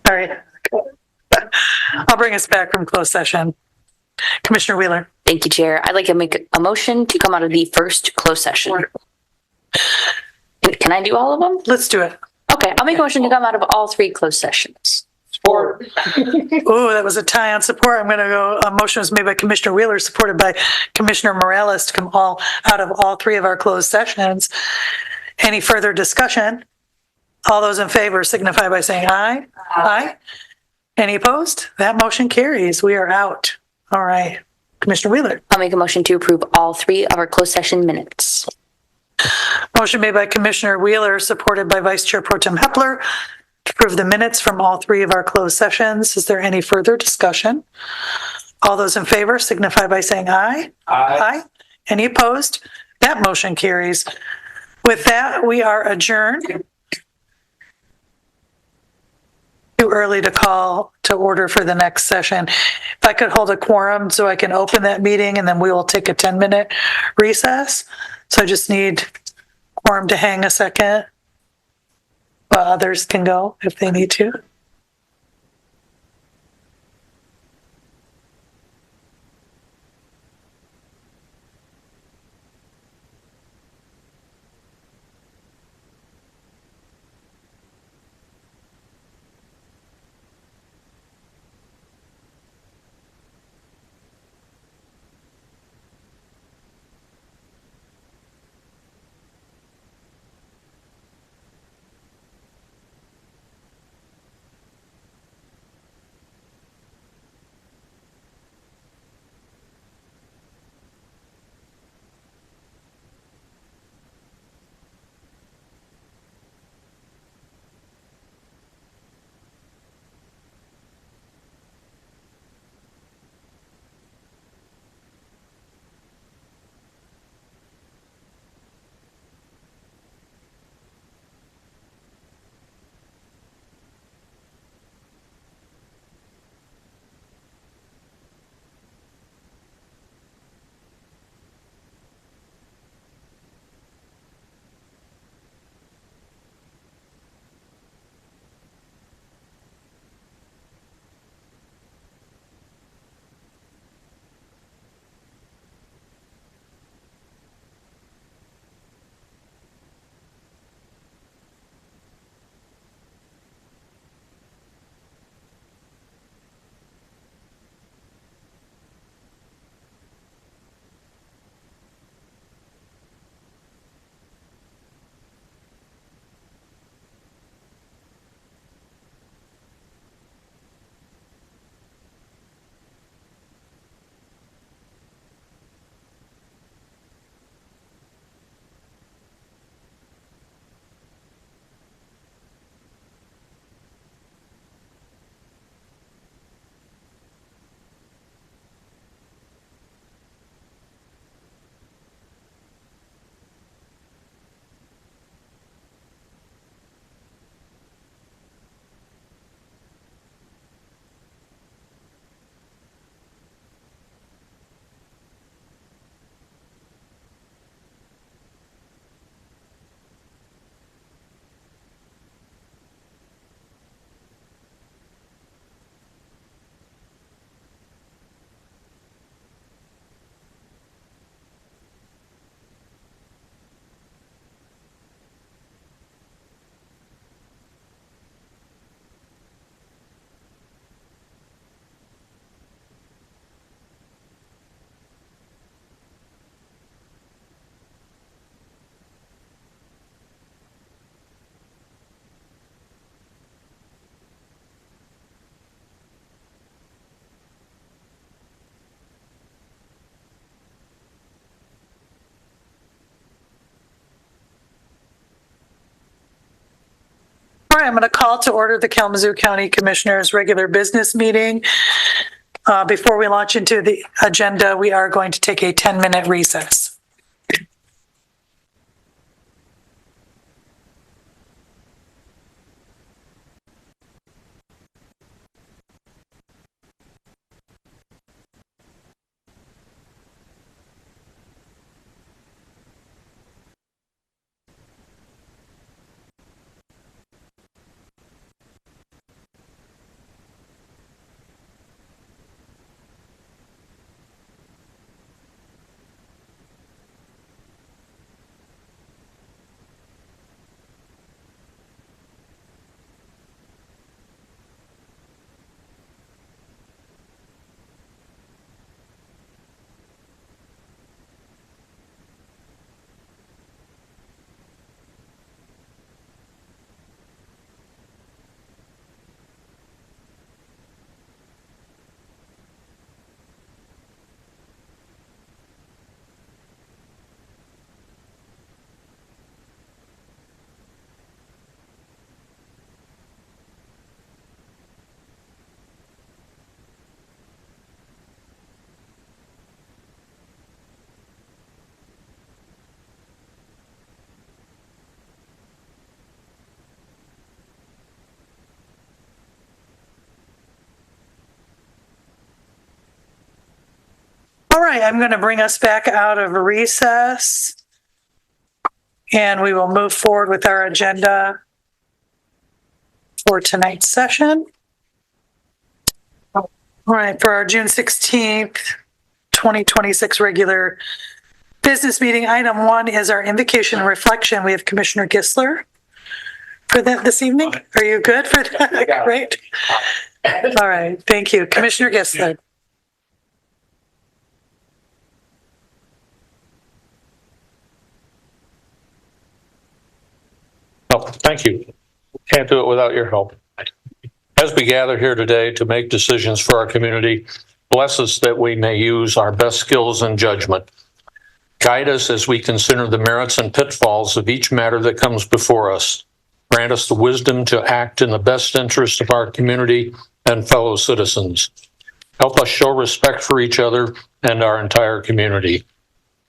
All right. I'll bring us back from closed session. Commissioner Wheeler. Thank you, Chair. I'd like to make a motion to come out of the first closed session. Can I do all of them? Let's do it. Okay, I'll make a motion to come out of all three closed sessions. Support. Oh, that was a tie on support. I'm going to go, a motion was made by Commissioner Wheeler, supported by Commissioner Morales to come out of all three of our closed sessions. Any further discussion? All those in favor signify by saying aye. Aye. Any opposed? That motion carries. We are out. All right. Commissioner Wheeler. I'll make a motion to approve all three of our closed session minutes. Motion made by Commissioner Wheeler, supported by Vice Chair Pro Tem Hepler, to approve the minutes from all three of our closed sessions. Is there any further discussion? All those in favor signify by saying aye. Aye. Any opposed? That motion carries. With that, we are adjourned. Too early to call to order for the next session. If I could hold a quorum so I can open that meeting, and then we will take a 10-minute recess. So I just need quorum to hang a second, but others can go if they need to. All right, I'm going to call to order the Kalamazoo County Commissioners' regular business meeting. Before we launch into the agenda, we are going to take a 10-minute recess. All right, I'm going to bring us back out of recess. And we will move forward with our agenda for tonight's session. All right, for our June 16th, 2026 regular business meeting, item 1 is our invocation reflection. We have Commissioner Gisler for that this evening. Are you good for that? Great. All right, thank you. Commissioner Gisler. Oh, thank you. Can't do it without your help. As we gather here today to make decisions for our community, bless us that we may use our best skills and judgment. Guide us as we consider the merits and pitfalls of each matter that comes before us. Grant us the wisdom to act in the best interest of our community and fellow citizens. Help us show respect for each other and our entire community.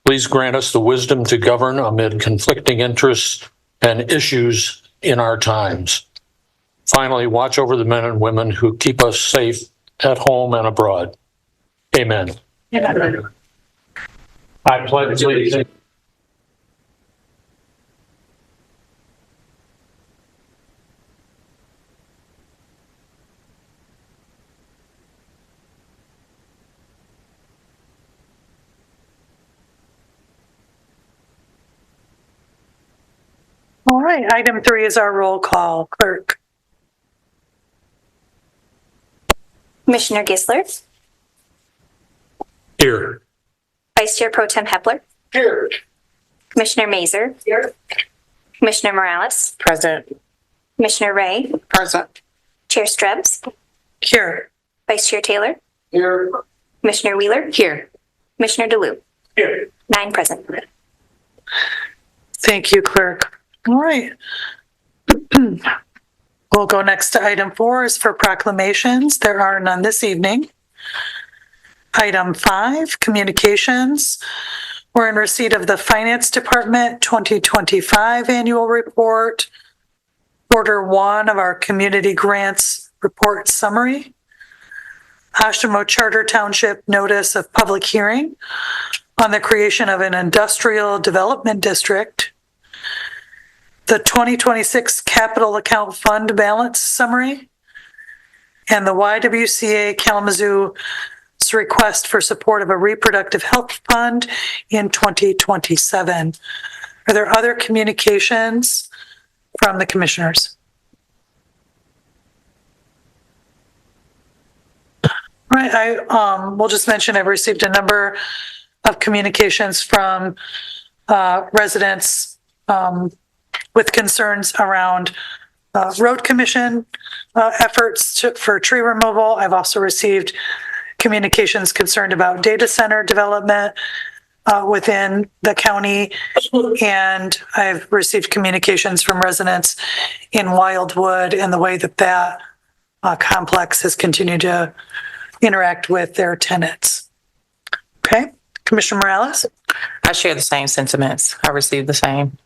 Please grant us the wisdom to govern amid conflicting interests and issues in our times. Finally, watch over the men and women who keep us safe at home and abroad. Amen. I pledge allegiance. All right, item 3 is our roll call. Clerk. Commissioner Gisler, Here. Vice Chair Pro Tem Hepler, Here. Commissioner Mazer, Here. Commissioner Morales, Present. Commissioner Ray, Present. Chair Strebs, Here. Vice Chair Taylor, Here. Commissioner Wheeler, Here. Commissioner DeLue. Here. 9 present. Thank you, Clerk. All right. We'll go next to item 4 is for proclamations. There are none this evening. Item 5, communications. We're in receipt of the Finance Department 2025 annual report, Order 1 of our community grants report summary, Oshtemo Charter Township notice of public hearing on the creation of an industrial development district, the 2026 capital account fund balance summary, and the YWCA Kalamazoo's request for support of a reproductive health fund in 2027. Are there other communications from the commissioners? All right, I will just mention I've received a number of communications from residents with concerns around road commission efforts for tree removal. I've also received communications concerned about data center development within the county. And I've received communications from residents in Wildwood and the way that that complex has continued to interact with their tenants. Okay, Commissioner Morales? I share the same sentiments. I received the same.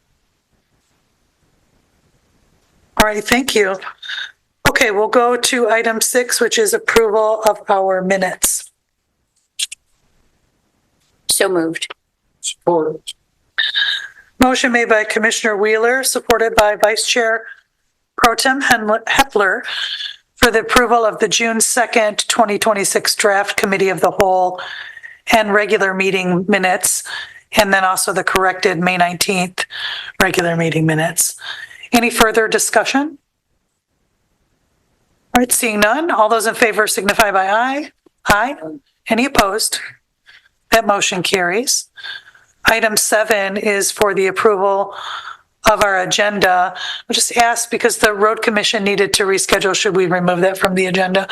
All right, thank you. Okay, we'll go to item 6, which is approval of our minutes. So moved. Support. Motion made by Commissioner Wheeler, supported by Vice Chair Pro Tem Hepler for the approval of the June 2nd, 2026 draft committee of the whole and regular meeting minutes, and then also the corrected May 19th regular meeting minutes. Any further discussion? All right, seeing none, all those in favor signify by aye. Aye. Any opposed? That motion carries. Item 7 is for the approval of our agenda. I'll just ask, because the road commission needed to reschedule, should we remove that from the agenda?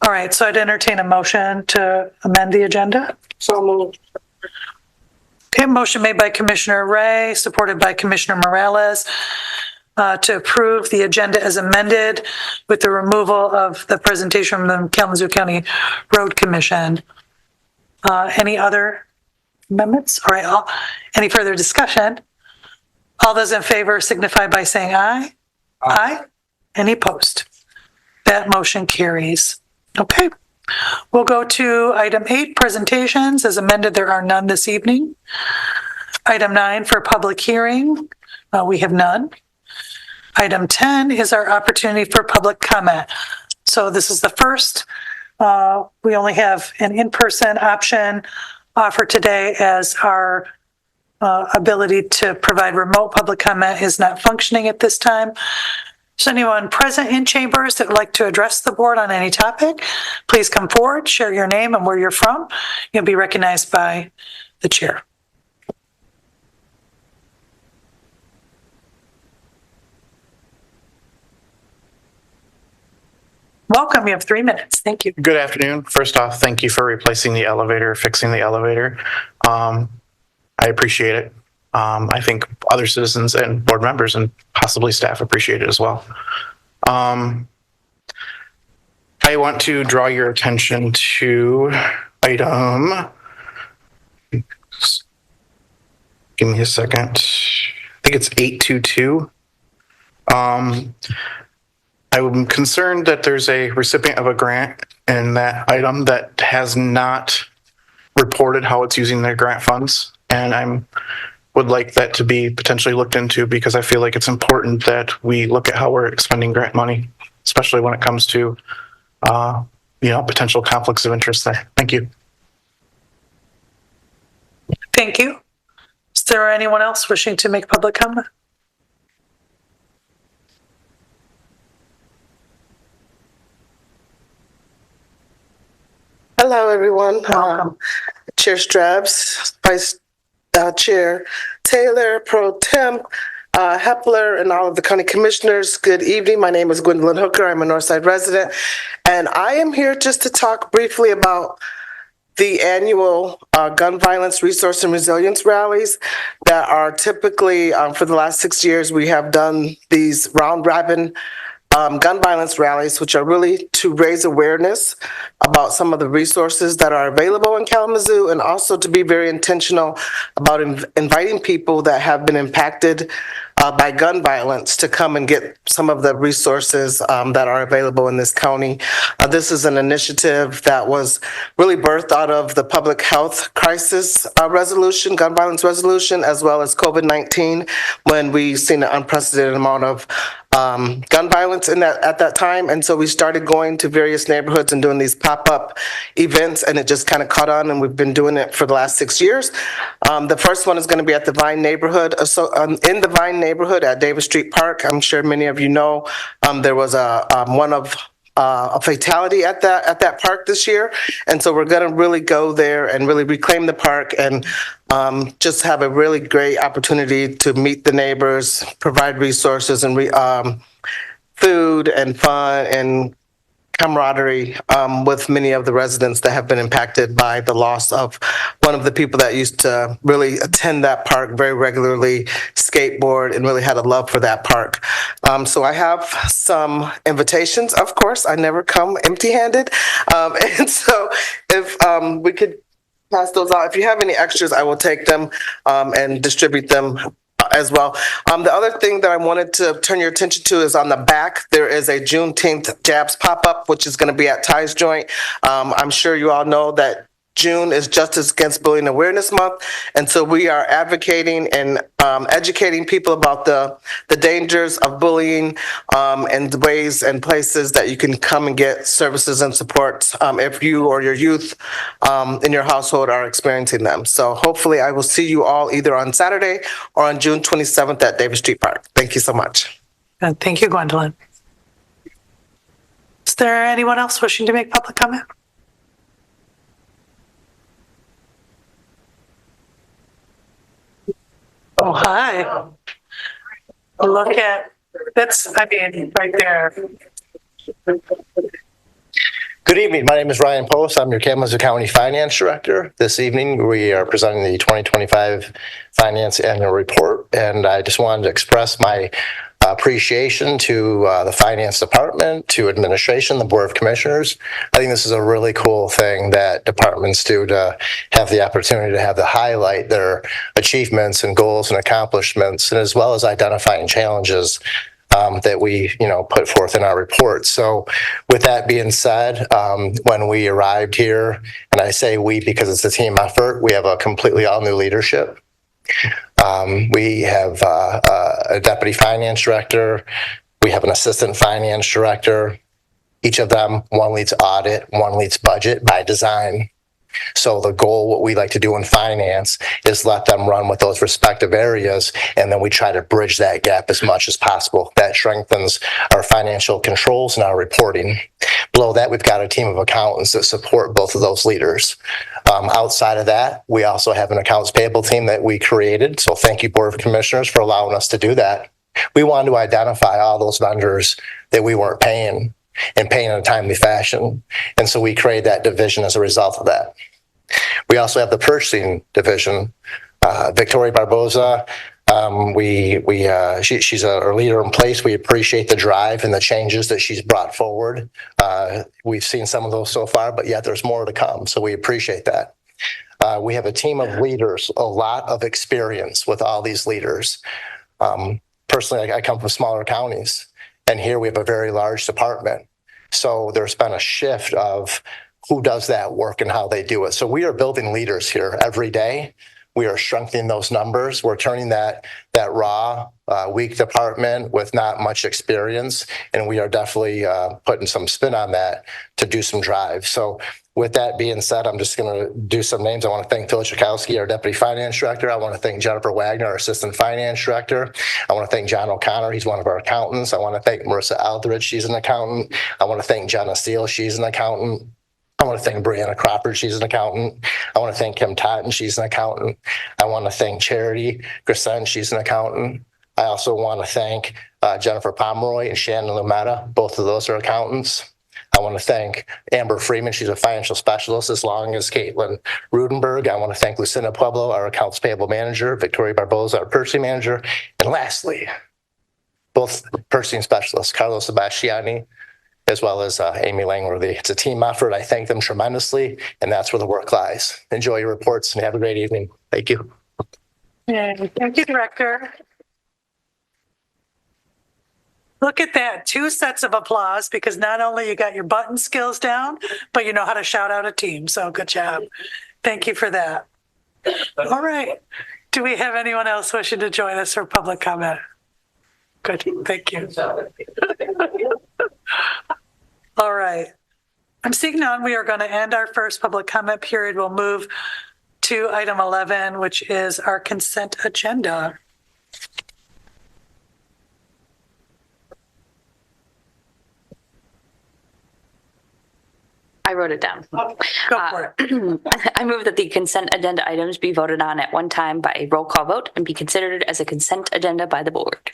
All right, so I'd entertain a motion to amend the agenda. So moved. Okay, motion made by Commissioner Ray, supported by Commissioner Morales, to approve the agenda as amended with the removal of the presentation from the Kalamazoo County Road Commission. Any other amendments? All right, any further discussion? All those in favor signify by saying aye. Aye. Any opposed? That motion carries. Okay, We'll go to item 8, presentations. As amended, there are none this evening. Item 9 for public hearing, we have none. Item 10 is our opportunity for public comment. So this is the first. We only have an in-person option offered today as our ability to provide remote public comment is not functioning at this time. Is anyone present in chambers that would like to address the board on any topic? Please come forward, share your name and where you're from. You'll be recognized by the chair. Welcome, you have 3 minutes. Thank you. Good afternoon. First off, thank you for replacing the elevator, fixing the elevator. I appreciate it. I think other citizens and board members and possibly staff appreciate it as well. I want to draw your attention to item. Give me a second. I think it's 822. I'm concerned that there's a recipient of a grant in that item that has not reported how it's using their grant funds. And would like that to be potentially looked into because I feel like it's important that we look at how we're expending grant money, especially when it comes to, potential conflicts of interest there. Thank you. Thank you. Is there anyone else wishing to make public comment? Hello, everyone. Welcome. Chair Strabs, Vice Chair Taylor, Pro Tem Hepler, and all of the county commissioners. Good evening. My name is Gwendolyn Hooker. I'm a Northside resident, and I am here just to talk briefly about the annual gun violence resource and resilience rallies that are typically, for the last 6 years, we have done these round robin gun violence rallies, which are really to raise awareness about some of the resources that are available in Kalamazoo, and also to be very intentional about inviting people that have been impacted by gun violence to come and get some of the resources that are available in this county. This is an initiative that was really birthed out of the public health crisis resolution, gun violence resolution, as well as COVID-19, when we've seen an unprecedented amount of gun violence at that time. And so we started going to various neighborhoods and doing these pop-up events, and it just kind of caught on, and we've been doing it for the last 6 years. The first one is going to be at the Vine neighborhood. In the Vine neighborhood at Davis Street Park, I'm sure many of you know, there was a fatality at that park this year. And so we're going to really go there and really reclaim the park and just have a really great opportunity to meet the neighbors, provide resources and food and fun and camaraderie with many of the residents that have been impacted by the loss of one of the people that used to really attend that park very regularly, skateboard, and really had a love for that park. So I have some invitations. Of course, I never come empty-handed. And so if we could pass those out. If you have any extras, I will take them and distribute them as well. The other thing that I wanted to turn your attention to is on the back, there is a Juneteenth Jabs pop-up, which is going to be at Ties Joint. I'm sure you all know that June is Justice Against Bullying Awareness Month, and so we are advocating and educating people about the dangers of bullying and the ways and places that you can come and get services and support if you or your youth in your household are experiencing them. So hopefully I will see you all either on Saturday or on June 27th at Davis Street Park. Thank you so much. Thank you, Gwendolyn. Is there anyone else wishing to make public comment? Oh, hi. Look at, right there. Good evening. My name is Ryan Post. I'm your Kalamazoo County Finance Director. This evening, we are presenting the 2025 Finance Annual Report, and I just wanted to express my appreciation to the Finance Department, to administration, the Board of Commissioners. I think this is a really cool thing that departments do to have the opportunity to highlight their achievements and goals and accomplishments, and as well as identifying challenges that we, put forth in our report. So with that being said, when we arrived here, and I say we because it's a team effort, we have a completely all new leadership. We have a deputy finance director. We have an assistant finance director. Each of them, one leads audit, one leads budget by design. So the goal, what we like to do in finance, is let them run with those respective areas, and then we try to bridge that gap as much as possible. That strengthens our financial controls and our reporting. Below that, we've got a team of accountants that support both of those leaders. Outside of that, we also have an accounts payable team that we created. So thank you, Board of Commissioners, for allowing us to do that. We wanted to identify all those vendors that we weren't paying and paying in a timely fashion. And so we created that division as a result of that. We also have the purchasing division. Victoria Barboza, she's a leader in place. We appreciate the drive and the changes that she's brought forward. We've seen some of those so far, but yet there's more to come. So we appreciate that. We have a team of leaders, a lot of experience with all these leaders. Personally, I come from smaller counties, and here we have a very large department. So there's been a shift of who does that work and how they do it. So we are building leaders here every day. We are strengthening those numbers. We're turning that raw, weak department with not much experience, and we are definitely putting some spin on that to do some drive. So with that being said, I'm just going to do some names. I want to thank Phil Chakowski, our Deputy Finance Director. I want to thank Jennifer Wagner, our Assistant Finance Director. I want to thank John O'Connor. He's one of our accountants. I want to thank Marissa Aldridge. She's an accountant. I want to thank Jenna Steele. She's an accountant. I want to thank Brianna Cropper. She's an accountant. I want to thank Kim Totten. She's an accountant. I want to thank Charity Grisson. She's an accountant. I also want to thank Jennifer Pomeroy and Shannon Lumetta. Both of those are accountants. I want to thank Amber Freeman. She's a financial specialist, as long as Caitlin Rudenberg. I want to thank Lucinda Pueblo, our accounts payable manager, Victoria Barboza, our purchasing manager. And lastly, both purchasing specialists, Carlos Sebastiani, as well as Amy Langworthy. It's a team effort. I thank them tremendously, and that's where the work lies. Enjoy your reports and have a great evening. Thank you. Yeah, thank you, Director. Look at that, 2 sets of applause, because not only you got your button skills down, but you know how to shout out a team. So good job. Thank you for that. All right. Do we have anyone else wishing to join us for public comment? Good, thank you. All right. I'm seeing none. We are going to end our first public comment period. We'll move to item 11, which is our consent agenda. I wrote it down. Go for it. I move that the consent agenda items be voted on at one time by a roll call vote and be considered as a consent agenda by the board.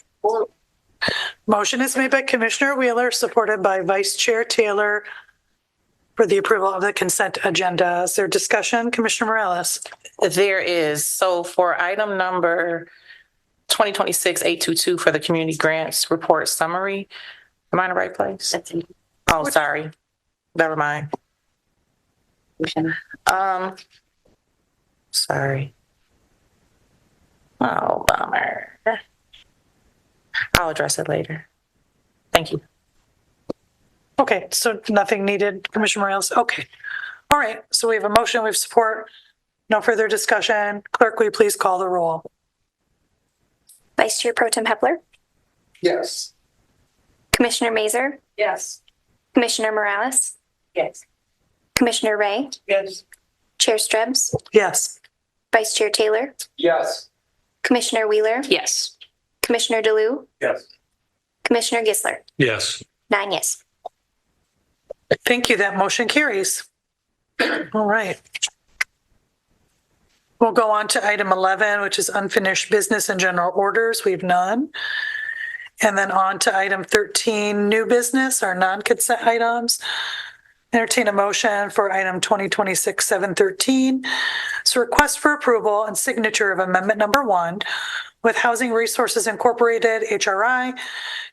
Motion is made by Commissioner Wheeler, supported by Vice Chair Taylor, for the approval of the consent agenda. Is there discussion? Commissioner Morales? There is. So for item number 2026-822 for the community grants report summary, am I in the right place? Oh, sorry. Never mind. Sorry. Oh, bummer. I'll address it later. Thank you. Okay, so nothing needed, Commissioner Morales? Okay. All right, so we have a motion, we have support. No further discussion. Clerk, will you please call the roll? Vice Chair Pro Tem Hepler, Yes. Commissioner Mazer, Yes. Commissioner Morales, Yes. Commissioner Ray, Yes. Chair Strebs, Yes. Vice Chair Taylor, Yes. Commissioner Wheeler, Yes. Commissioner DeLu, Yes. Commissioner Gisler. Yes. 9 yes. Thank you. That motion carries. All right. We'll go on to item 11, which is unfinished business and general orders. We have none. And then on to item 13, new business, our non-consent items. Entertain a motion for item 2026-713. It's a request for approval and signature of amendment number 1 with Housing Resources Incorporated, HRI,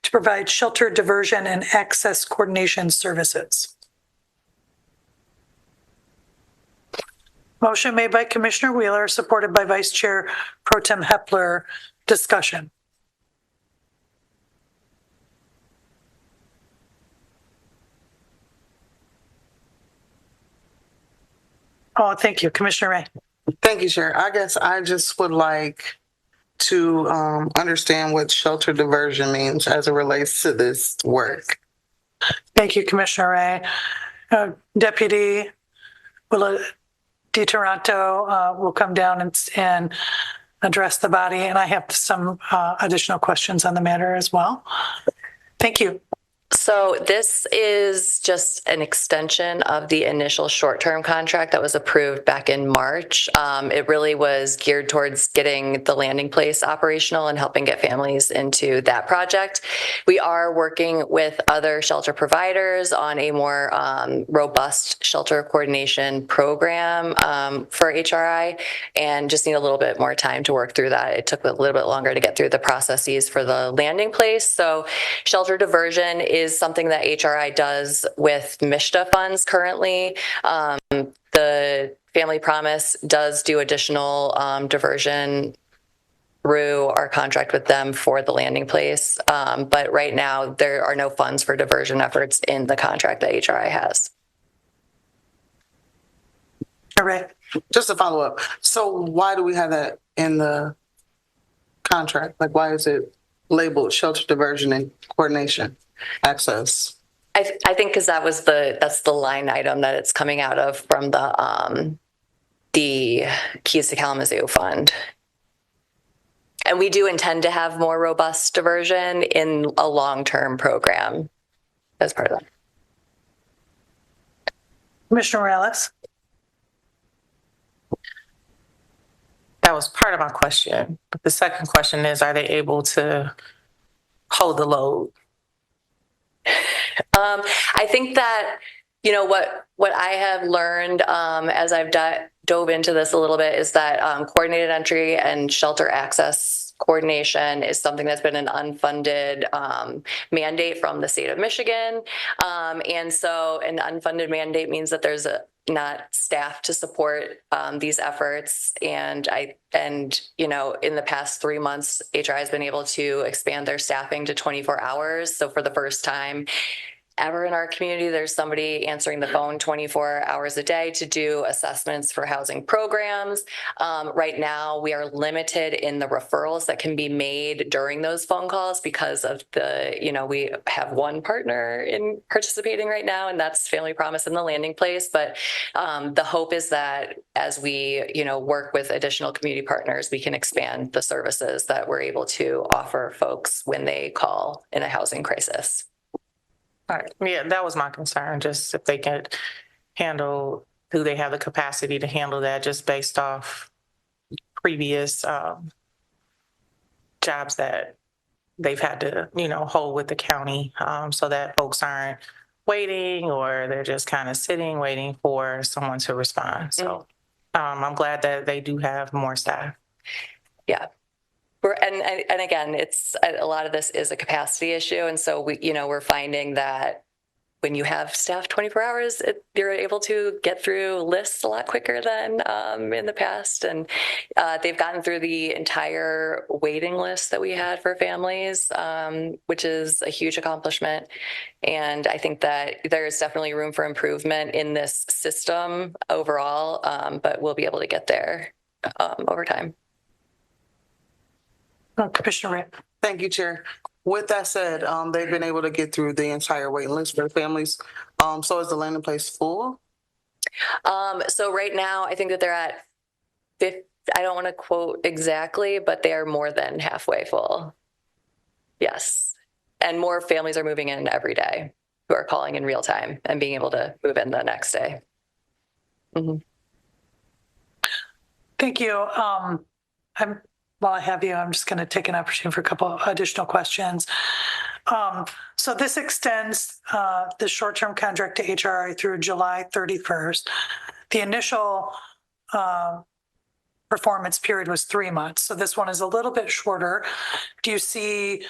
to provide shelter diversion and access coordination services. Motion made by Commissioner Wheeler, supported by Vice Chair Pro Tem Hepler. Discussion. Oh, thank you, Commissioner Ray. Thank you, Chair. I guess I just would like to understand what shelter diversion means as it relates to this work. Thank you, Commissioner Ray. Deputy Willa DiToronto will come down and address the body, and I have some additional questions on the matter as well. Thank you. So this is just an extension of the initial short-term contract that was approved back in March. It really was geared towards getting the landing place operational and helping get families into that project. We are working with other shelter providers on a more robust shelter coordination program for HRI, and just need a little bit more time to work through that. It took a little bit longer to get through the processes for the landing place. So shelter diversion is something that HRI does with MISHDA funds currently. The Family Promise does do additional diversion through our contract with them for the landing place. But right now, there are no funds for diversion efforts in the contract that HRI has. All right. Just to follow up. So why do we have that in the contract? Like, why is it labeled shelter diversion and coordination access? I think because that's the line item that it's coming out of from the Keys to Kalamazoo Fund. And we do intend to have more robust diversion in a long-term program as part of that. Commissioner Morales. That was part of my question. But the second question is, are they able to hold the load? I think that, what I have learned as I've dove into this a little bit is that coordinated entry and shelter access coordination is something that's been an unfunded mandate from the state of Michigan. And so an unfunded mandate means that there's not staff to support these efforts. And in the past 3 months, HRI has been able to expand their staffing to 24 hours. So for the first time ever in our community, there's somebody answering the phone 24 hours a day to do assessments for housing programs. Right now, we are limited in the referrals that can be made during those phone calls because of we have one partner in participating right now, and that's Family Promise and the landing place. But the hope is that as we, work with additional community partners, we can expand the services that we're able to offer folks when they call in a housing crisis. All right. Yeah, that was my concern, just if they could handle, do they have the capacity to handle that just based off previous jobs that they've had to, hold with the county so that folks aren't waiting or they're just kind of sitting, waiting for someone to respond. So I'm glad that they do have more staff. Yeah. And again, it's a lot of this is a capacity issue. And so we're finding that when you have staff 24 hours, you're able to get through lists a lot quicker than in the past. And they've gotten through the entire waiting list that we had for families, which is a huge accomplishment. And I think that there's definitely room for improvement in this system overall, but we'll be able to get there over time. Commissioner Ray. Thank you, Chair. With that said, they've been able to get through the entire waiting list for the families. So is the landing place full? So right now, I think that they're at 50, I don't want to quote exactly, but they are more than halfway full. Yes. And more families are moving in every day who are calling in real time and being able to move in the next day. Mm-hmm. Thank you. While I have you, I'm just going to take an opportunity for a couple of additional questions. So this extends the short-term contract to HRI through July 31st. The initial performance period was 3 months. So this one is a little bit shorter. Do you see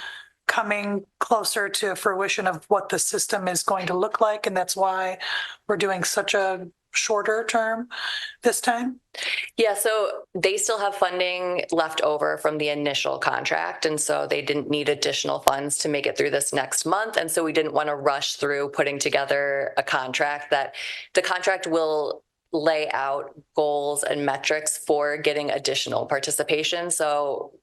coming closer to fruition of what the system is going to look like? And that's why we're doing such a shorter term this time? Yeah, so they still have funding left over from the initial contract. And so they didn't need additional funds to make it through this next month. And so we didn't want to rush through putting together a contract that the contract will lay out goals and metrics for getting additional participation. So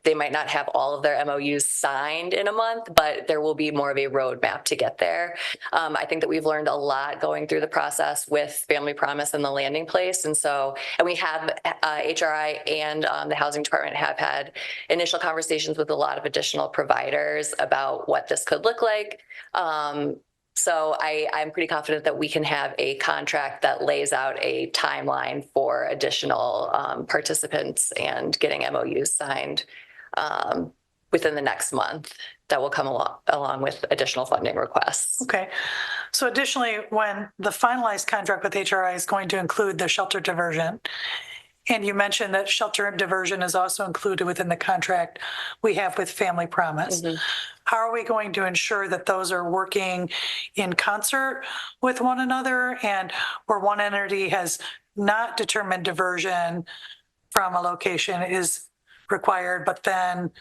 they might not have all of their MOUs signed in a month, but there will be more of a roadmap to get there. I think that we've learned a lot going through the process with Family Promise and the landing place. And we have HRI and the Housing Department have had initial conversations with a lot of additional providers about what this could look like. So I'm pretty confident that we can have a contract that lays out a timeline for additional participants and getting MOUs signed within the next month that will come along with additional funding requests. Okay. So additionally, when the finalized contract with HRI is going to include the shelter diversion, and you mentioned that shelter diversion is also included within the contract we have with Family Promise. Mm-hmm. How are we going to ensure that those are working in concert with one another, and where one entity has not determined diversion from a location is required, but then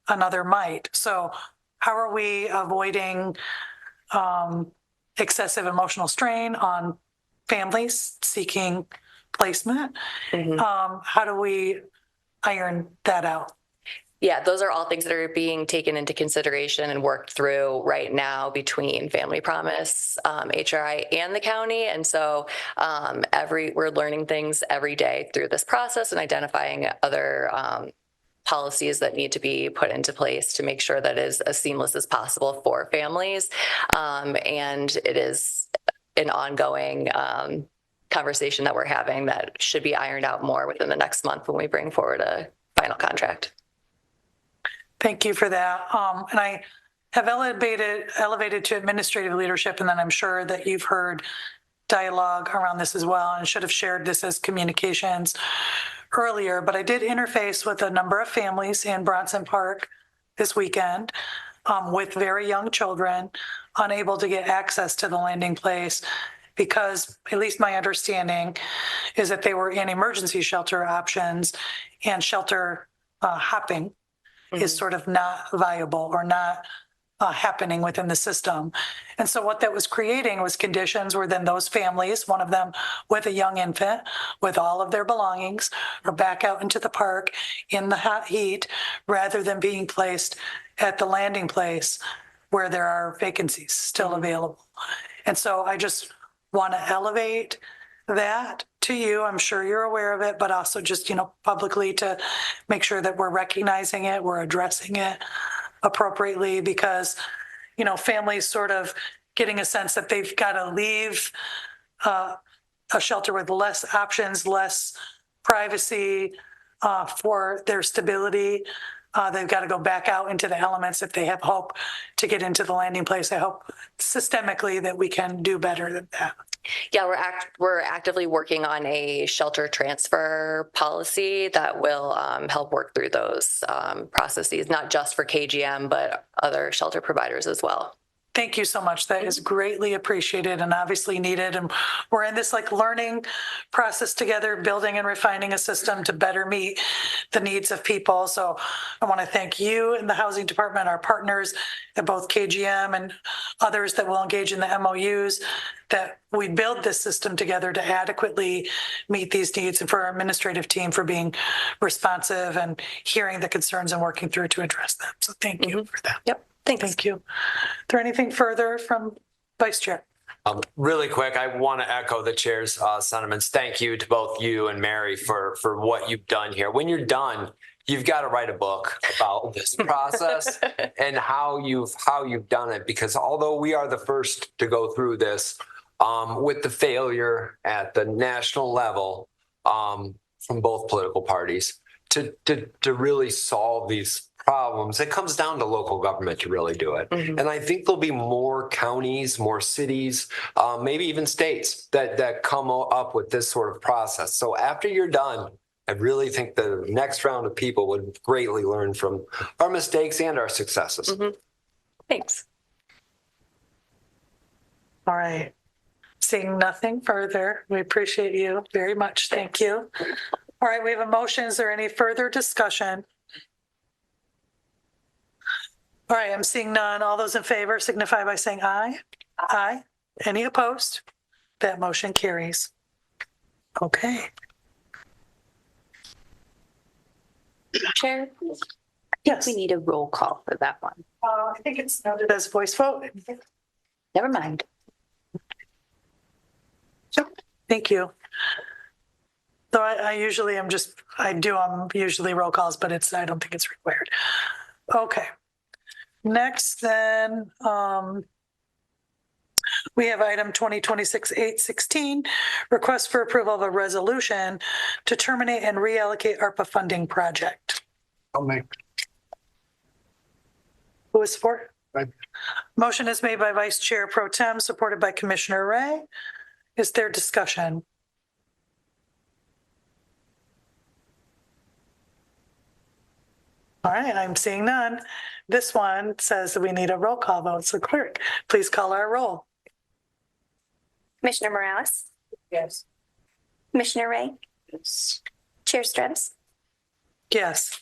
another might? So how are we avoiding excessive emotional strain on families seeking placement? Mm-hmm. How do we iron that out? Yeah, those are all things that are being taken into consideration and worked through right now between Family Promise, HRI, and the county. And so we're learning things every day through this process and identifying other policies that need to be put into place to make sure that it is as seamless as possible for families. And it is an ongoing conversation that we're having that should be ironed out more within the next month when we bring forward a final contract. Thank you for that. And I have elevated to administrative leadership, and then I'm sure that you've heard dialogue around this as well, and should have shared this as communications earlier. But I did interface with a number of families in Bronson Park this weekend with very young children, unable to get access to the landing place because, at least my understanding, is that they were in emergency shelter options, and shelter hopping is sort of not viable or not happening within the system. And so what that was creating was conditions where then those families, one of them with a young infant, with all of their belongings, are back out into the park in the hot heat, rather than being placed at the landing place where there are vacancies still available. And so I just want to elevate that to you. I'm sure you're aware of it, but also just, publicly to make sure that we're recognizing it, we're addressing it appropriately, because, families sort of getting a sense that they've got to leave a shelter with less options, less privacy for their stability. They've got to go back out into the elements if they have hope to get into the landing place. I hope systemically that we can do better than that. Yeah, we're actively working on a shelter transfer policy that will help work through those processes, not just for KGM, but other shelter providers as well. Thank you so much. That is greatly appreciated and obviously needed. And we're in this learning process together, building and refining a system to better meet the needs of people. So I want to thank you and the Housing Department, our partners at both KGM and others that will engage in the MOUs, that we build this system together to adequately meet these needs, and for our administrative team for being responsive and hearing the concerns and working through to address them. So thank you for that. Yep. Thanks. Thank you. Is there anything further from Vice Chair? Really quick, I want to echo the chair's sentiments. Thank you to both you and Mary for what you've done here. When you're done, you've got to write a book about this process and how you've done it. Because although we are the first to go through this, with the failure at the national level from both political parties to really solve these problems, it comes down to local government to really do it. Mm-hmm. And I think there'll be more counties, more cities, maybe even states that come up with this sort of process. So after you're done, I really think the next round of people would greatly learn from our mistakes and our successes. Mm-hmm. Thanks. All right. Seeing nothing further, we appreciate you very much. Thank you. All right, we have a motion. Is there any further discussion? All right, I'm seeing none. All those in favor signify by saying aye. Aye. Any opposed? That motion carries. Okay. Chair, Yes. we need a roll call for that one. I think it's noted as voice vote. Never mind. Thank you. Though I usually am usually roll calls, but I don't think it's required. Okay. Next then, we have item 2026-816, request for approval of a resolution to terminate and reallocate ARPA funding project. I'll make. Who is support? Right. Motion is made by Vice Chair Pro Tem, supported by Commissioner Ray. Is there discussion? All right, I'm seeing none. This one says that we need a roll call vote. So clerk, please call our roll. Commissioner Morales? Yes. Commissioner Ray? Yes. Chair Strauss? Yes.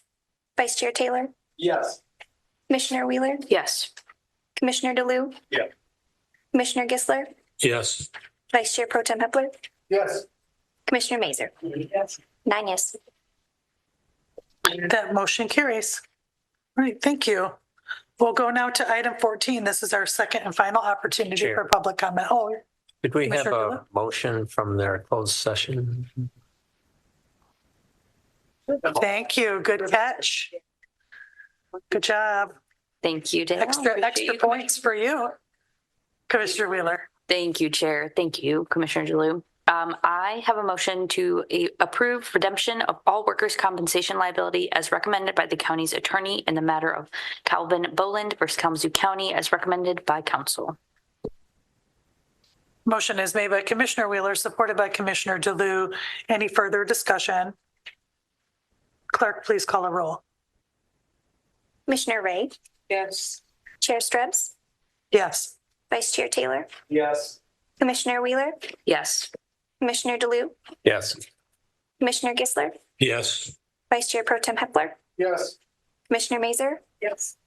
Vice Chair Taylor? Yes. Commissioner Wheeler? Yes. Commissioner DeLu? Yeah. Commissioner Gisler? Yes. Vice Chair Pro Tem Hepler? Yes. Commissioner Mazer? Yes. 9 yes. That motion carries. All right, thank you. We'll go now to item 14. This is our second and final opportunity Chair. for public comment. Oh, Did we have Commissioner a Dillon? motion from their closed session? thank you. Good catch. Good job. Thank you, Dale. Extra points for you, Commissioner Wheeler. Thank you, Chair. Thank you, Commissioner DeLu. I have a motion to approve redemption of all workers' compensation liability as recommended by the county's attorney in the matter of Calvin Boland versus Kalamazoo County as recommended by council. Motion is made by Commissioner Wheeler, supported by Commissioner DeLu. Any further discussion? Clerk, please call a roll. Commissioner Ray? Yes. Chair Strauss? Yes. Vice Chair Taylor? Yes. Commissioner Wheeler? Yes. Commissioner DeLu? Yes. Commissioner Gisler? Yes. Vice Chair Pro Tem Hepler? Yes. Commissioner Mazer? Yes.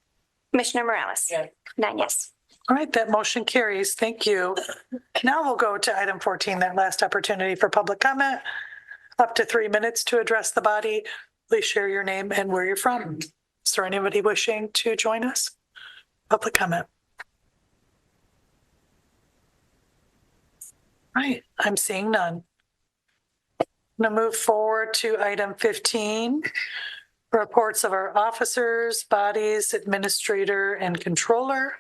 Commissioner Morales? Yes. 9 yes. All right, that motion carries. Thank you. Now we'll go to item 14, that last opportunity for public comment. Up to 3 minutes to address the body. Please share your name and where you're from. Is there anybody wishing to join us? Public comment. All right, I'm seeing none. I'm going to move forward to item 15, reports of our officers, bodies, administrator, and controller.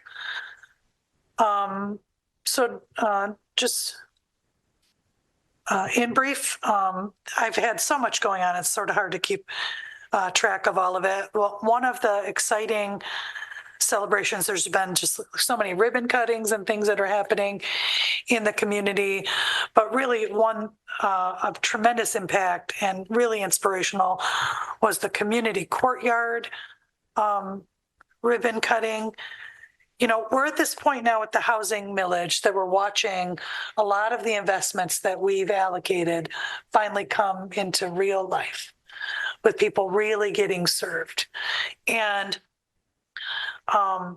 Just in brief, I've had so much going on, it's sort of hard to keep track of all of it. Well, one of the exciting celebrations, there's been just so many ribbon cuttings and things that are happening in the community, but really one of tremendous impact and really inspirational was the community courtyard ribbon cutting. You know, we're at this point now with the housing millage that we're watching a lot of the investments that we've allocated finally come into real life with people really getting served. And I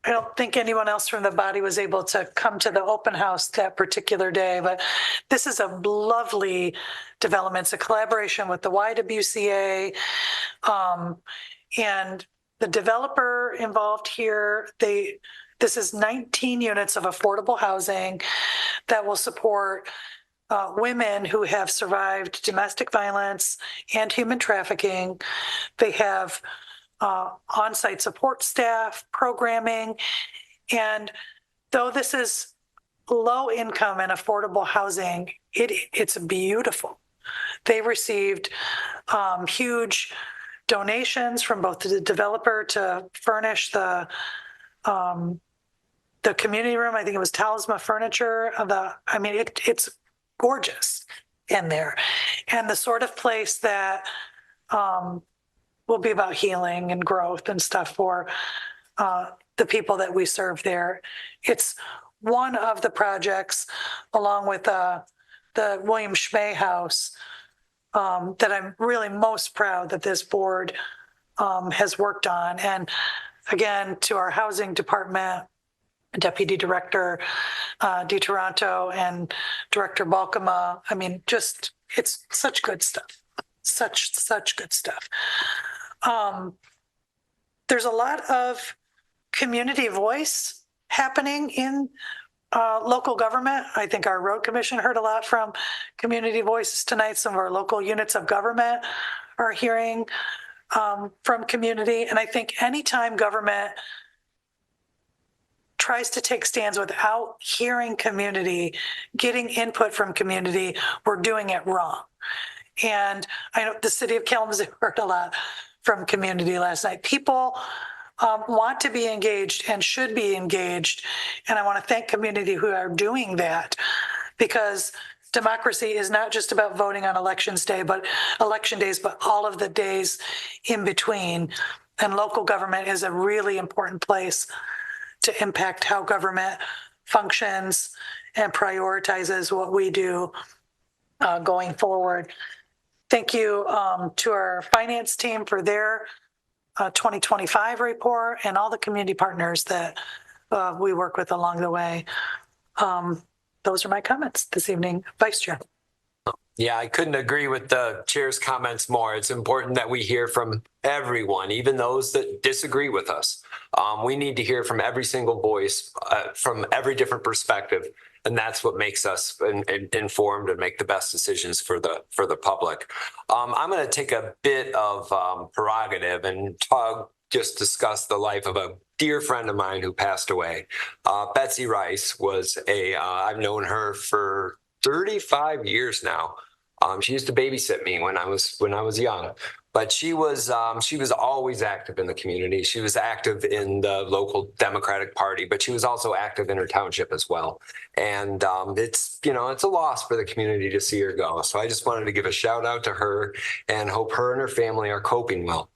don't think anyone else from the body was able to come to the open house that particular day, but this is a lovely development. It's a collaboration with the YWCA and the developer involved here. This is 19 units of affordable housing that will support women who have survived domestic violence and human trafficking. They have on-site support staff, programming, and though this is low income and affordable housing, it's beautiful. They received huge donations from both the developer to furnish the community room. I think it was Talisman Furniture. It's gorgeous in there, and the sort of place that will be about healing and growth and stuff for the people that we serve there. It's one of the projects, along with the William Schmay House, that I'm really most proud that this board has worked on. And again, to our housing department, Deputy Director DiToronto and Director Balkema. I mean, just, it's such good stuff. Such good stuff. There's a lot of community voice happening in local government. I think our road commission heard a lot from community voices tonight. Some of our local units of government are hearing from community. And I think anytime government tries to take stands without hearing community, getting input from community, we're doing it wrong. And I know the city of Kalamazoo heard a lot from community last night. People want to be engaged and should be engaged. And I want to thank community who are doing that, because democracy is not just about voting on election days, but all of the days in between. And local government is a really important place to impact how government functions and prioritizes what we do going forward. Thank you to our finance team for their 2025 report and all the community partners that we work with along the way. Those are my comments this evening, Vice Chair. Yeah, I couldn't agree with the chair's comments more. It's important that we hear from everyone, even those that disagree with us. We need to hear from every single voice, from every different perspective. And that's what makes us informed and make the best decisions for the public. I'm going to take a bit of prerogative and just discuss the life of a dear friend of mine who passed away. Betsy Rice was I've known her for 35 years now. She used to babysit me when I was young, but she was always active in the community. She was active in the local Democratic Party, but she was also active in her township as well. And it's a loss for the community to see her go. So I just wanted to give a shout out to her and hope her and her family are coping well.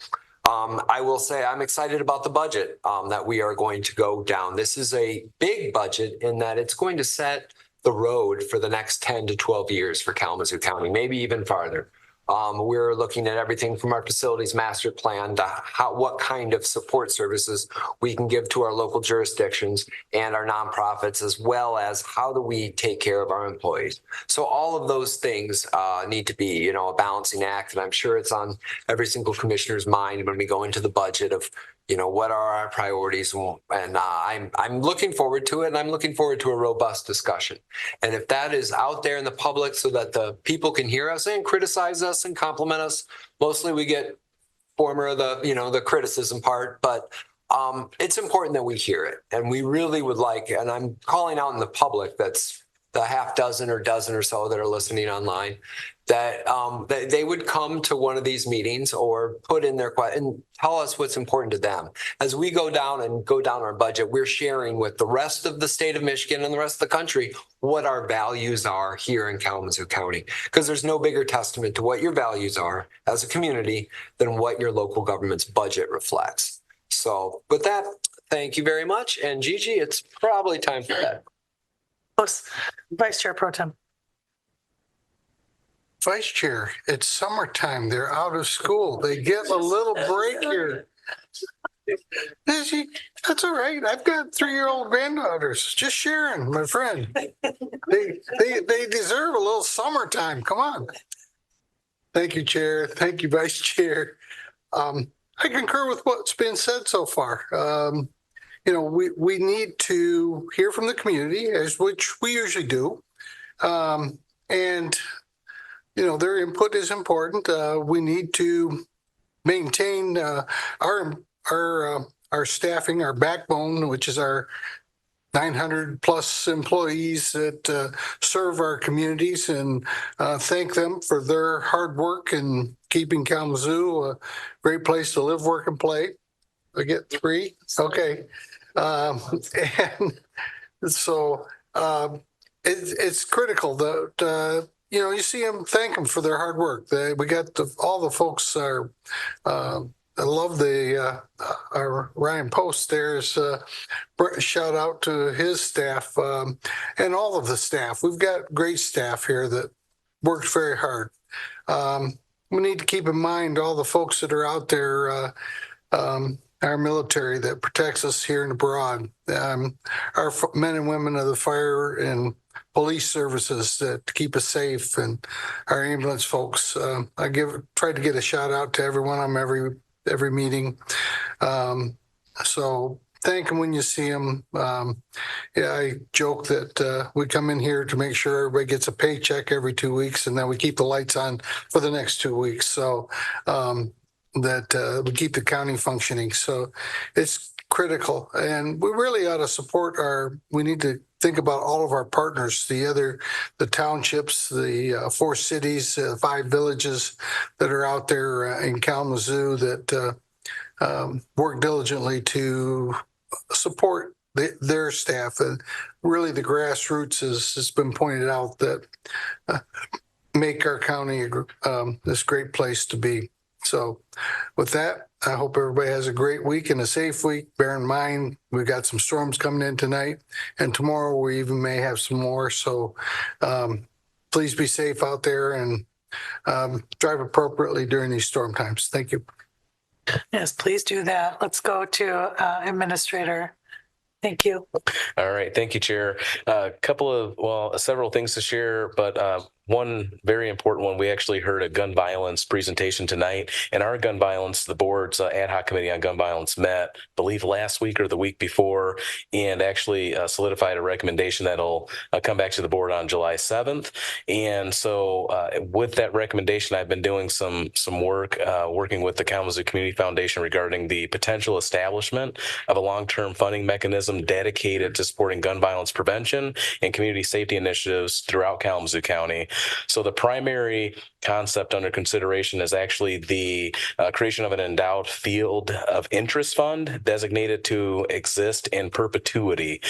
I will say I'm excited about the budget that we are going to go down. This is a big budget in that it's going to set the road for the next 10 to 12 years for Kalamazoo County, maybe even farther. We're looking at everything from our facilities master plan to what kind of support services we can give to our local jurisdictions and our nonprofits, as well as how do we take care of our employees. So all of those things need to be, a balancing act. And I'm sure it's on every single commissioner's mind when we go into the budget of, what are our priorities? And I'm looking forward to it, and I'm looking forward to a robust discussion. And if that is out there in the public so that the people can hear us and criticize us and compliment us, mostly we get former the criticism part, but it's important that we hear it. And we really would like, and I'm calling out in the public, that's the half dozen or dozen or so that are listening online, that they would come to one of these meetings or put in their question and tell us what's important to them. As we go down our budget, we're sharing with the rest of the state of Michigan and the rest of the country what our values are here in Kalamazoo County, because there's no bigger testament to what your values are as a community than what your local government's budget reflects. So with that, thank you very much. And Gigi, it's probably time for that. Vice Chair Pro Tem. Vice Chair, it's summertime. They're out of school. They get a little break here. That's all right. I've got 3-year-old granddaughters. Just sharing, my friend. They deserve a little summertime. Come on. Thank you, Chair. Thank you, Vice Chair. I concur with what's been said so far. We need to hear from the community, which we usually do. Their input is important. We need to maintain our staffing, our backbone, which is our 900 plus employees that serve our communities, and thank them for their hard work in keeping Kalamazoo a great place to live, work, and play. I get 3? Okay. And so it's critical that you see them, thank them for their hard work. We got all the folks are. I love our Ryan Post. There's shout out to his staff and all of the staff. We've got great staff here that works very hard. We need to keep in mind all the folks that are out there our military that protects us here and abroad, our men and women of the fire and police services that keep us safe, and our ambulance folks. I try to get a shout out to everyone on every meeting. So thank them when you see them. Yeah, I joke that we come in here to make sure everybody gets a paycheck every 2 weeks, and then we keep the lights on for the next 2 weeks. So that we keep the county functioning. So it's critical, and we really ought to support we need to think about all of our partners, the townships, the 4 cities, 5 villages that are out there in Kalamazoo that work diligently to support their staff. And really the grassroots has been pointed out that make our county this great place to be. So with that, I hope everybody has a great week and a safe week. Bear in mind, we've got some storms coming in tonight, and tomorrow we even may have some more. So please be safe out there and drive appropriately during these storm times. Thank you. Yes, please do that. Let's go to Administrator. Thank you. All right. Thank you, Chair. Several things to share, but one very important one. We actually heard a gun violence presentation tonight, and our gun violence, the board's ad hoc committee on gun violence met, I believe last week or the week before, and actually solidified a recommendation that'll come back to the board on July 7th. And so with that recommendation, I've been doing some work, working with the Kalamazoo Community Foundation regarding the potential establishment of a long-term funding mechanism dedicated to supporting gun violence prevention and community safety initiatives throughout Kalamazoo County. So the primary concept under consideration is actually the creation of an endowed field of interest fund designated to exist in perpetuity,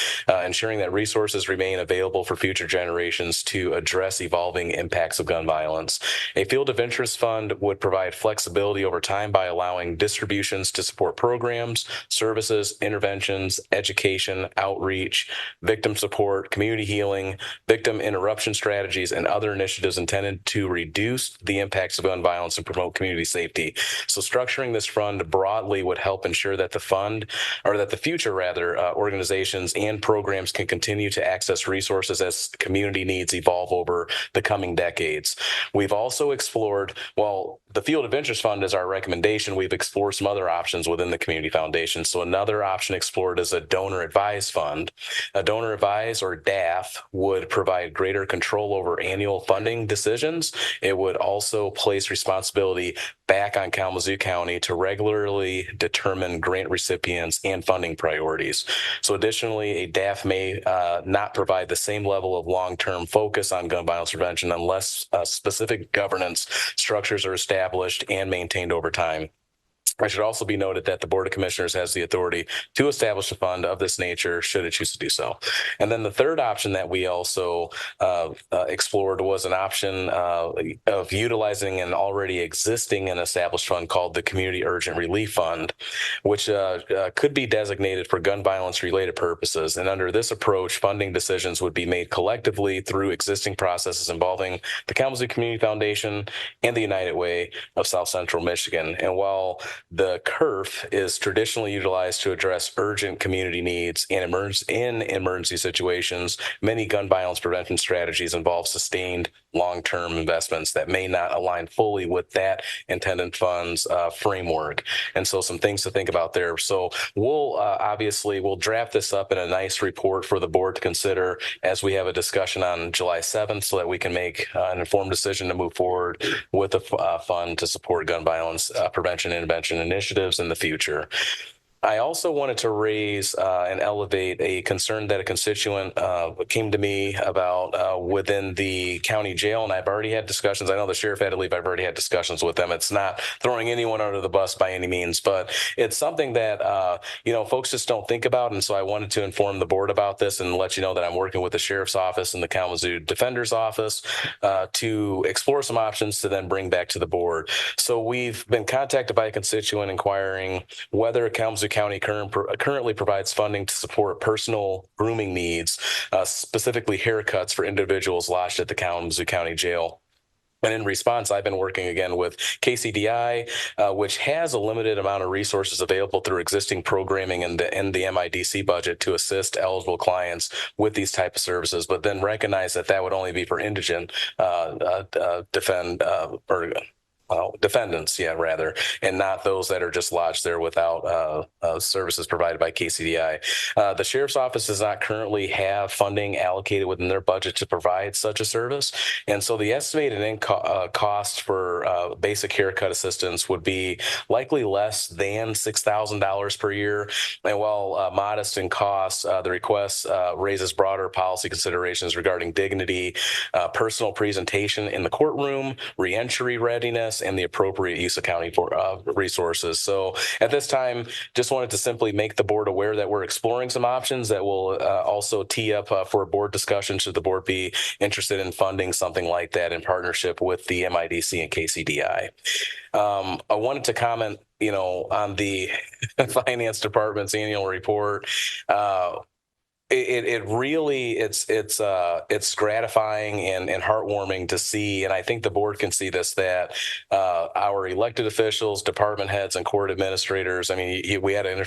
ensuring that resources remain available for future generations to address evolving impacts of gun violence. A field of interest fund would provide flexibility over time by allowing distributions to support programs, services, interventions, education, outreach, victim support, community healing, victim interruption strategies, and other initiatives intended to reduce the impacts of gun violence and promote community safety. So structuring this fund broadly would help ensure that the future organizations and programs can continue to access resources as community needs evolve over the coming decades. We've also explored, the field of interest fund is our recommendation. We've explored some other options within the community foundation. So another option explored is a donor advised fund. A donor advised, or DAF, would provide greater control over annual funding decisions. It would also place responsibility back on Kalamazoo County to regularly determine grant recipients and funding priorities. So additionally, a DAF may not provide the same level of long-term focus on gun violence prevention unless specific governance structures are established and maintained over time. I should also be noted that the Board of Commissioners has the authority to establish a fund of this nature should it choose to do so. And then the third option that we also explored was an option of utilizing an already existing and established fund called the Community Urgent Relief Fund, which could be designated for gun violence related purposes. And under this approach, funding decisions would be made collectively through existing processes involving the Kalamazoo Community Foundation and the United Way of South Central Michigan. And while the CURF is traditionally utilized to address urgent community needs and in emergency situations, many gun violence prevention strategies involve sustained long-term investments that may not align fully with that intended funds framework. And so some things to think about there. So we'll draft this up in a nice report for the board to consider as we have a discussion on July 7th so that we can make an informed decision to move forward with a fund to support gun violence prevention and intervention initiatives in the future. I also wanted to raise and elevate a concern that a constituent came to me about within the county jail, and I've already had discussions. I know the sheriff had to leave. I've already had discussions with them. It's not throwing anyone under the bus by any means, but it's something that folks just don't think about, and so I wanted to inform the board about this and let you know that I'm working with the sheriff's office and the Kalamazoo Defender's office to explore some options to then bring back to the board. So we've been contacted by a constituent inquiring whether Kalamazoo County currently provides funding to support personal grooming needs, specifically haircuts for individuals lodged at the Kalamazoo County Jail. And in response, I've been working again with KCDI, which has a limited amount of resources available through existing programming in the MIDC budget to assist eligible clients with these type of services, but then recognize that that would only be for indigent defendants, rather, and not those that are just lodged there without services provided by KCDI. The Sheriff's Office does not currently have funding allocated within their budget to provide such a service, and so the estimated cost for basic haircut assistance would be likely less than $6,000 per year. And while modest in cost, the request raises broader policy considerations regarding dignity, personal presentation in the courtroom, reentry readiness, and the appropriate use of county resources. So at this time, just wanted to simply make the board aware that we're exploring some options that will also tee up for a board discussion should the board be interested in funding something like that in partnership with the MIDC and KCDI. I wanted to comment, on the finance department's annual report. It really it's gratifying and heartwarming to see, and I think the board can see this, that our elected officials, department heads, and court administrators. I mean, we had a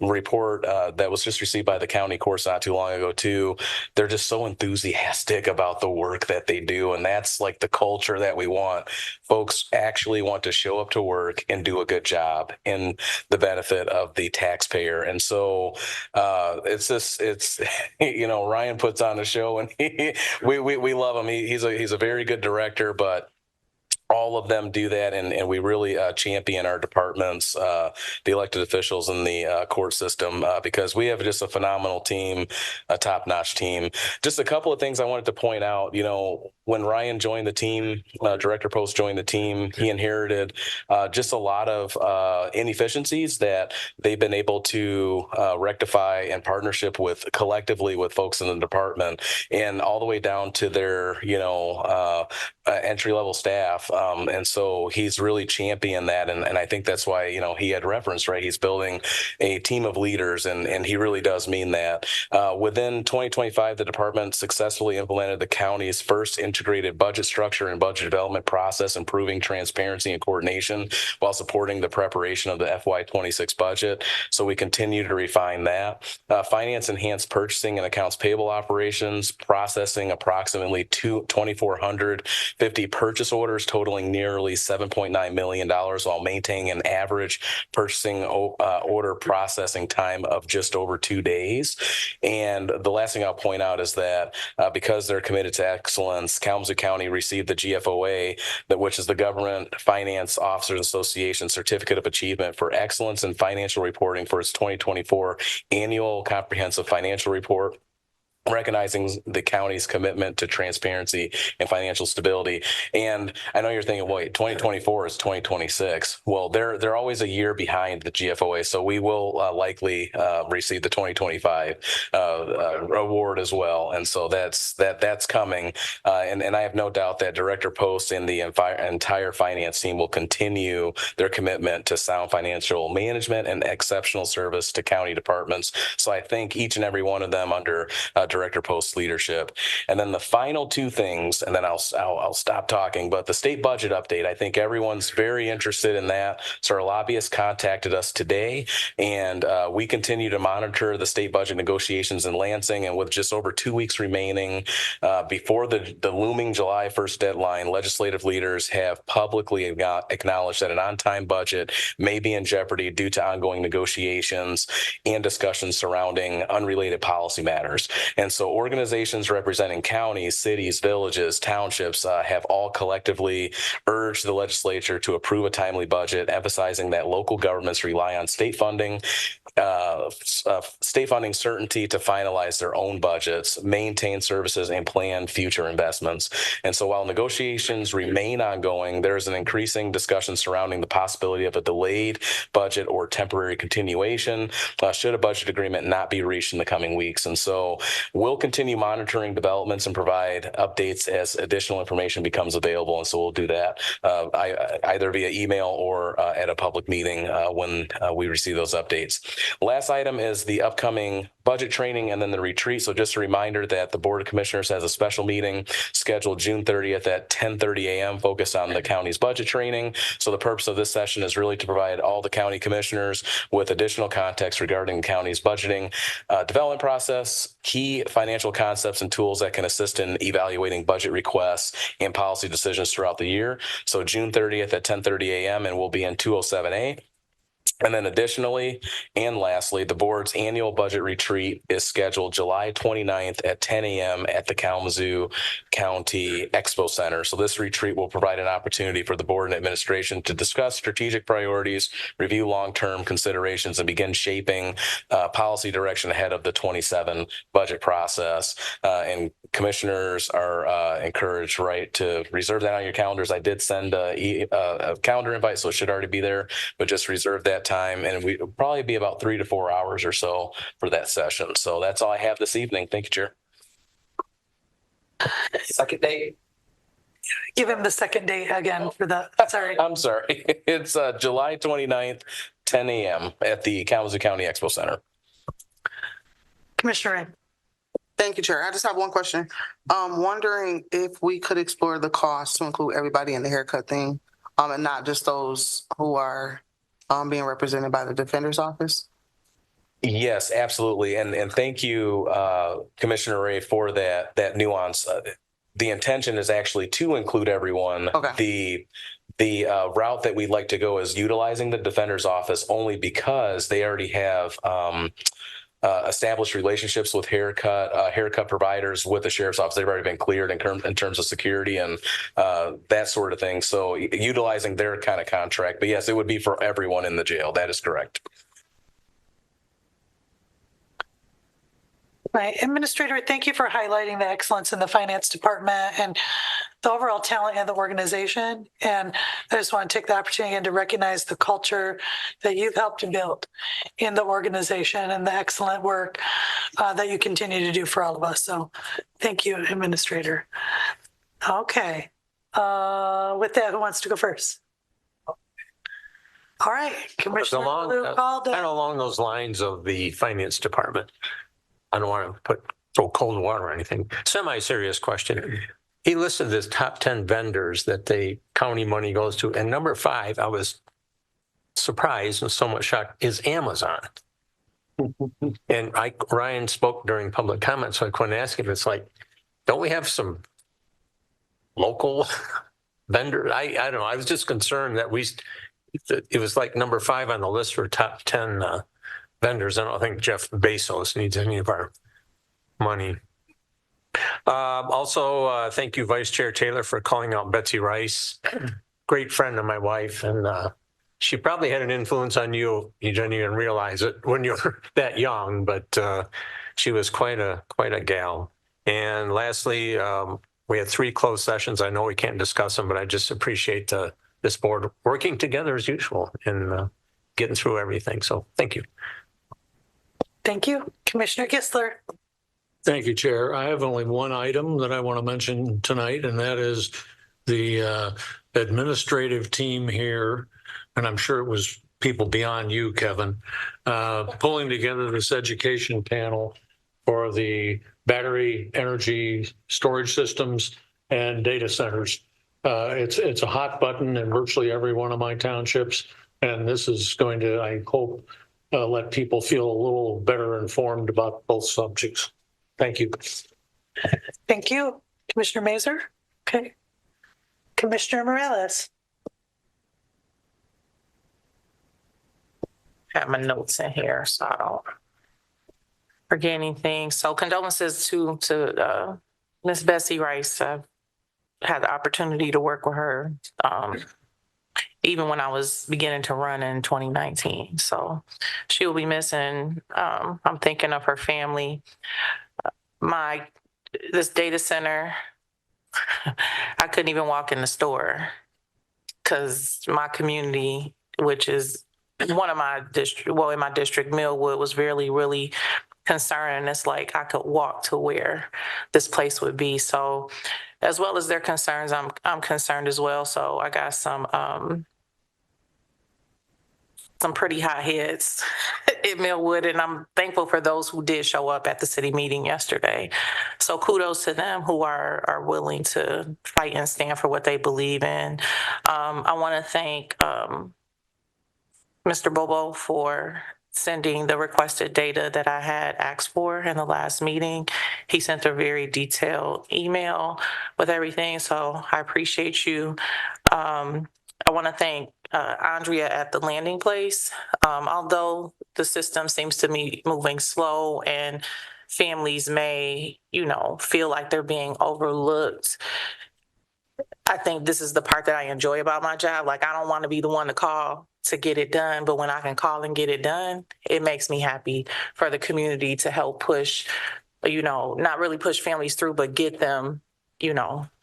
report that was just received by the county courts not too long ago too. They're just so enthusiastic about the work that they do, and that's like the culture that we want. Folks actually want to show up to work and do a good job in the benefit of the taxpayer, and so it's Ryan puts on a show, and we love him. He's a very good director, but all of them do that, and we really champion our departments, the elected officials in the court system, because we have just a phenomenal team, a top-notch team. Just a couple of things I wanted to point out. When Ryan joined the team, Director Post joined the team, he inherited just a lot of inefficiencies that they've been able to rectify in partnership collectively with folks in the department, and all the way down to their entry-level staff. And so he's really championed that. And I think that's why, he had referenced, right? He's building a team of leaders, and he really does mean that. Within 2025, the department successfully implemented the county's first integrated budget structure and budget development process, improving transparency and coordination while supporting the preparation of the FY26 budget. So we continue to refine that. Finance enhanced purchasing and accounts payable operations, processing approximately 2,450 purchase orders totaling nearly $7.9 million while maintaining an average purchasing order processing time of just over 2 days. And the last thing I'll point out is that because they're committed to excellence, Kalamazoo County received the GFOA, which is the Government Finance Officers Association Certificate of Achievement for Excellence in Financial Reporting for its 2024 Annual Comprehensive Financial Report, recognizing the county's commitment to transparency and financial stability. And I know you're thinking, wait, 2024 is 2026. Well, they're always a year behind the GFOA, so we will likely receive the 2025 award as well. And so that's coming. And I have no doubt that Director Post and the entire finance team will continue their commitment to sound financial management and exceptional service to county departments. So I thank each and every one of them under Director Post's leadership. And then the final two things, and then I'll stop talking, but the state budget update, I think everyone's very interested in that. So our lobbyist contacted us today, and we continue to monitor the state budget negotiations in Lansing. And with just over 2 weeks remaining before the looming July 1st deadline, legislative leaders have publicly acknowledged that an on-time budget may be in jeopardy due to ongoing negotiations and discussions surrounding unrelated policy matters. And so organizations representing counties, cities, villages, townships have all collectively urged the legislature to approve a timely budget, emphasizing that local governments rely on state funding certainty to finalize their own budgets, maintain services, and plan future investments. And so while negotiations remain ongoing, there is an increasing discussion surrounding the possibility of a delayed budget or temporary continuation should a budget agreement not be reached in the coming weeks. And so we'll continue monitoring developments and provide updates as additional information becomes available. And so we'll do that either via email or at a public meeting when we receive those updates. Last item is the upcoming budget training and then the retreat. So just a reminder that the Board of Commissioners has a special meeting scheduled June 30th at 10:30 a.m. focused on the county's budget training. So the purpose of this session is really to provide all the county commissioners with additional context regarding the county's budgeting development process, key financial concepts and tools that can assist in evaluating budget requests and policy decisions throughout the year. So June 30th at 10:30 a.m. and we'll be in 207A. And then additionally, and lastly, the board's annual budget retreat is scheduled July 29th at 10 a.m. at the Kalamazoo County Expo Center. So this retreat will provide an opportunity for the board and administration to discuss strategic priorities, review long-term considerations, and begin shaping policy direction ahead of the 27 budget process. And commissioners are encouraged, right, to reserve that on your calendars. I did send a calendar invite, so it should already be there, but just reserve that time, and it'll probably be about 3 to 4 hours or so for that session. So that's all I have this evening. Thank you, Chair. Second date? Give him the second date again for the, sorry. I'm sorry. It's July 29th, 10 a.m. at the Kalamazoo County Expo Center. Commissioner Ray. Thank you, Chair. I just have one question. Wondering if we could explore the cost to include everybody in the haircut thing, and not just those who are being represented by the Defender's Office? Yes, absolutely. And thank you, Commissioner Ray, for that nuance. The intention is actually to include everyone. Okay. The route that we'd like to go is utilizing the Defender's Office only because they already have established relationships with haircut providers with the Sheriff's Office. They've already been cleared in terms of security and that sort of thing. So utilizing their kind of contract. But yes, it would be for everyone in the jail. That is correct. Right. Administrator, thank you for highlighting the excellence in the finance department and the overall talent in the organization. And I just want to take the opportunity again to recognize the culture that you've helped to build in the organization and the excellent work that you continue to do for all of us. So thank you, Administrator. Okay. With that, who wants to go first? All right, Commissioner Blue called. Kind of along those lines of the finance department. I don't want to throw cold water or anything. Semi-serious question. He listed his top 10 vendors that the county money goes to. And number 5, I was surprised and somewhat shocked, is Amazon. And Ryan spoke during public comment, so I couldn't ask him. It's like, don't we have some local vendors? I don't know. I was just concerned that it was like number 5 on the list for top 10 vendors. I don't think Jeff Bezos needs any of our money. Also, thank you, Vice Chair Taylor, for calling out Betsy Rice. Great friend of my wife, and she probably had an influence on you. You didn't even realize it when you're that young, but she was quite a gal. And lastly, we had 3 closed sessions. I know we can't discuss them, but I just appreciate this board working together as usual and getting through everything. So thank you. Thank you. Commissioner Kistler. Thank you, Chair. I have only one item that I want to mention tonight, and that is the administrative team here, and I'm sure it was people beyond you, Kevin, pulling together this education panel for the battery energy storage systems and data centers. It's a hot button in virtually every one of my townships, and this is going to, I hope, let people feel a little better informed about both subjects. Thank you. Thank you. Commissioner Mazur. Okay. Commissioner Morales. Have my notes in here so I don't forget anything. So condolences to Miss Betsy Rice. I've had the opportunity to work with her even when I was beginning to run in 2019. So she will be missing. I'm thinking of her family. This data center, I couldn't even walk in the store because my community, which is one of my district, well, in my district, Millwood, was really concerned. It's like I could walk to where this place would be. So as well as their concerns, I'm concerned as well. So I got some some pretty hot hits in Millwood, and I'm thankful for those who did show up at the city meeting yesterday. So kudos to them who are willing to fight and stand for what they believe in. I want to thank Mr. Bobo for sending the requested data that I had asked for in the last meeting. He sent a very detailed email with everything, so I appreciate you. I want to thank Andrea at the landing place. Although the system seems to be moving slow and families may, feel like they're being overlooked, I think this is the part that I enjoy about my job. Like, I don't want to be the one to call to get it done, but when I can call and get it done, it makes me happy for the community to help push, not really push families through, but get them,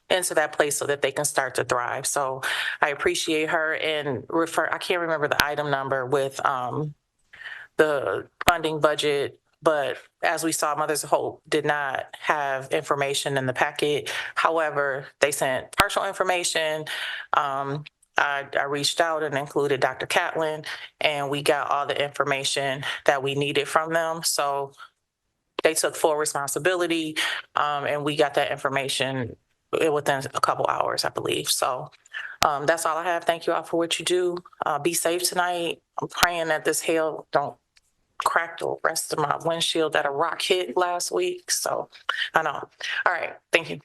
into that place so that they can start to thrive. So I appreciate her and I can't remember the item number with the funding budget, but as we saw, Mothers of Hope did not have information in the packet. However, they sent partial information. I reached out and included Dr. Catlin, and we got all the information that we needed from them. So they took full responsibility, and we got that information within a couple hours, I believe. So that's all I have. Thank you all for what you do. Be safe tonight. I'm praying that this hail don't crack the rest of my windshield that a rock hit last week. So I know. All right. Thank you.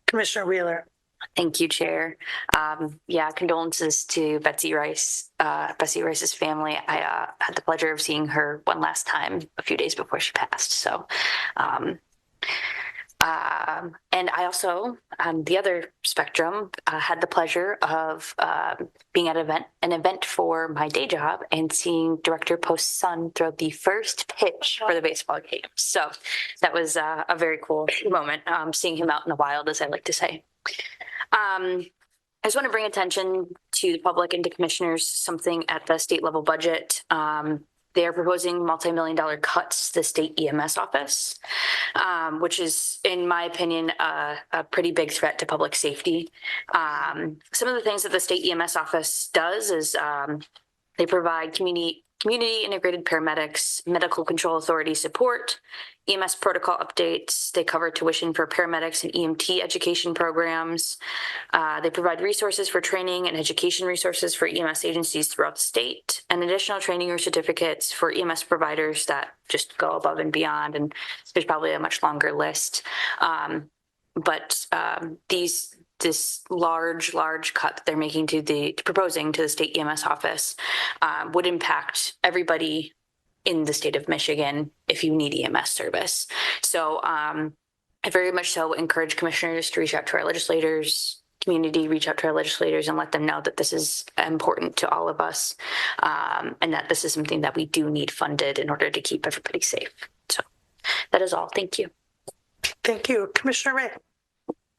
Commissioner Wheeler. Thank you, Chair. Condolences to Betsy Rice, Betsy Rice's family. I had the pleasure of seeing her one last time a few days before she passed. So, and I also, on the other spectrum, had the pleasure of being at an event for my day job and seeing Director Post's son throw the first pitch for the baseball game. So that was a very cool moment, seeing him out in the wild, as I like to say. I just want to bring attention to the public and to commissioners something at the state level budget. They are proposing multi-million-dollar cuts to the state EMS office, which is, in my opinion, a pretty big threat to public safety. Some of the things that the state EMS office does is they provide community integrated paramedics, medical control authority support, EMS protocol updates. They cover tuition for paramedics and EMT education programs. They provide resources for training and education resources for EMS agencies throughout the state, and additional training or certificates for EMS providers that just go above and beyond. And there's probably a much longer list. This large cut that they're proposing to the state EMS office would impact everybody in the state of Michigan if you need EMS service. So I very much so encourage commissioners to reach out to our legislators, community, reach out to our legislators and let them know that this is important to all of us, and that this is something that we do need funded in order to keep everybody safe. So that is all. Thank you. Thank you. Commissioner Ray.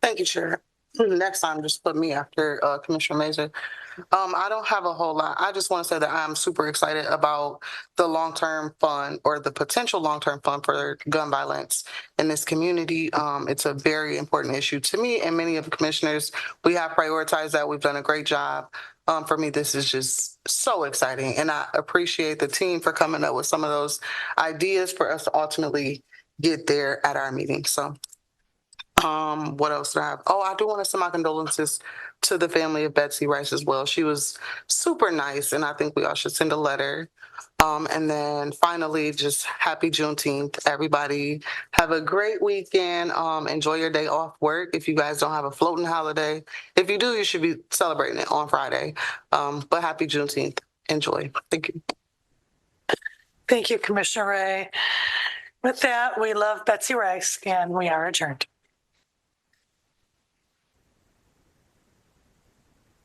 Thank you, Chair. Next time, just put me after Commissioner Mazer. I don't have a whole lot. I just want to say that I'm super excited about the long-term fund, or the potential long-term fund for gun violence in this community. It's a very important issue to me and many of the commissioners. We have prioritized that. We've done a great job. For me, this is just so exciting, and I appreciate the team for coming up with some of those ideas for us to ultimately get there at our meeting. So what else do I have? Oh, I do want to send my condolences to the family of Betsy Rice as well. She was super nice, and I think we all should send a letter. And then finally, just happy Juneteenth. Everybody have a great weekend. Enjoy your day off work if you guys don't have a floating holiday. If you do, you should be celebrating it on Friday. But happy Juneteenth. Enjoy. Thank you. Thank you, Commissioner Ray. With that, we love Betsy Rice, and we are adjourned.